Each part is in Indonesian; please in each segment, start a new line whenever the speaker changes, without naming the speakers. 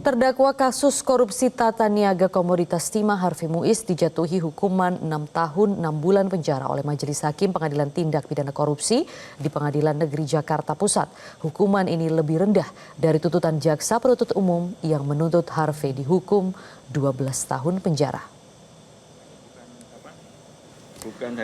Terdakwa kasus korupsi tata niaga komoditas timah Harvey Muiz dijatuhi hukuman 6 tahun 6 bulan penjara oleh Majelis Hakim Pengadilan Tindak Pidana Korupsi di Pengadilan Negeri Jakarta Pusat. Hukuman ini lebih rendah dari tuntutan jaksa penuntut umum yang menuntut Harvey dihukum 12 tahun penjara.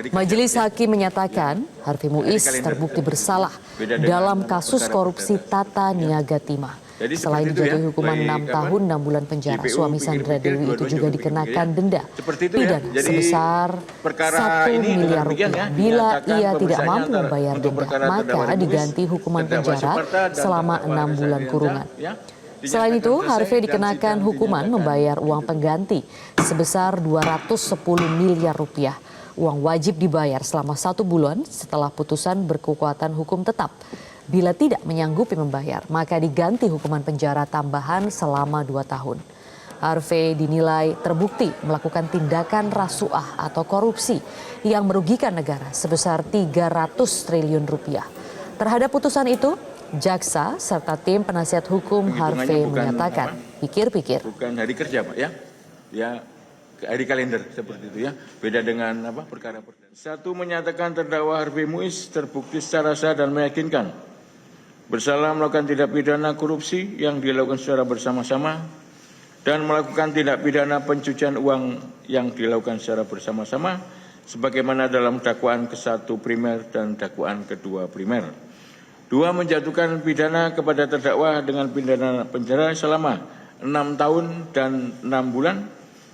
Majelis Hakim menyatakan Harvey Muiz terbukti bersalah dalam kasus korupsi tata niaga timah. Selain dijatuhi hukuman 6 tahun 6 bulan penjara, suami Sandra Dewi itu juga dikenakan denda pidana sebesar 1 miliar rupiah bila ia tidak mampu membayar denda, maka diganti hukuman penjara selama 6 bulan kurungan. Selain itu, Harvey dikenakan hukuman membayar uang pengganti sebesar 210 miliar rupiah. Uang wajib dibayar selama 1 bulan setelah putusan berkekuatan hukum tetap. Bila tidak menyanggupi membayar, maka diganti hukuman penjara tambahan selama 2 tahun. Harvey dinilai terbukti melakukan tindakan rasuah atau korupsi yang merugikan negara sebesar 300 triliun rupiah. Terhadap putusan itu, jaksa serta tim penasihat hukum Harvey menyatakan pikir-pikir.
Bukan hari kerja, Pak, ya. Ya, hari kalender seperti itu ya. Beda dengan perkara. Satu, menyatakan terdakwa Harvey Muiz terbukti secara sah dan meyakinkan bersalah melakukan tindak pidana korupsi yang dilakukan secara bersama-sama dan melakukan tindak pidana pencucian uang yang dilakukan secara bersama-sama sebagaimana dalam dakwaan ke-1 primer dan dakwaan ke-2 primer. 2, menjatuhkan pidana kepada terdakwa dengan pidana penjara selama 6 tahun dan 6 bulan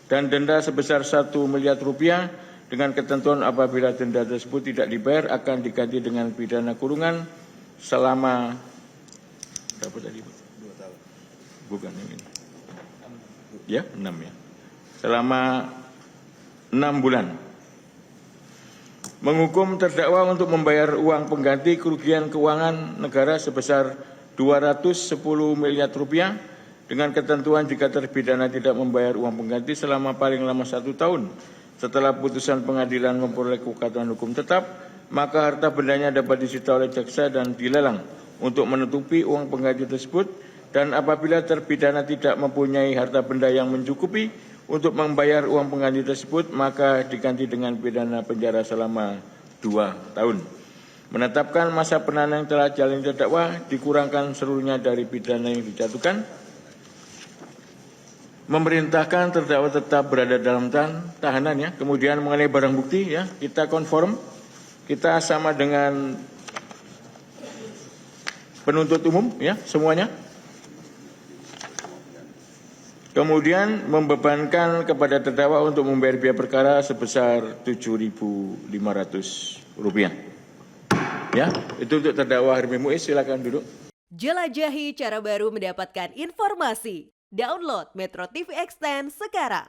dan denda sebesar 1 miliar rupiah dengan ketentuan apabila denda tersebut tidak dibayar akan diganti dengan pidana kurungan selama berapa tadi? 2 tahun. Bukan ini. Ya, 6 ya. Selama 6 bulan. Menghukum terdakwa untuk membayar uang pengganti kerugian keuangan negara sebesar 210 miliar rupiah dengan ketentuan jika terpidana tidak membayar uang pengganti selama paling lama 1 tahun setelah putusan pengadilan memperoleh kekuatan hukum tetap, maka harta bendanya dapat disita oleh jaksa dan dilelang untuk menutupi uang pengganti tersebut, dan apabila terpidana tidak mempunyai harta benda yang mencukupi untuk membayar uang pengganti tersebut, maka diganti dengan pidana penjara selama 2 tahun. Menetapkan masa penahanan yang telah jalani terdakwa dikurangkan seluruhnya dari pidana yang dijatuhkan. Memerintahkan terdakwa tetap berada dalam tahanan ya. Kemudian mengenai barang bukti ya, kita konform, kita sama dengan penuntut umum ya semuanya. Kemudian membebankan kepada terdakwa untuk membayar biaya perkara sebesar Rp7.500. Ya, itu untuk terdakwa Harvey Muiz, silakan duduk.
Jelajahi cara baru mendapatkan informasi. Download Metro TV Extend sekarang.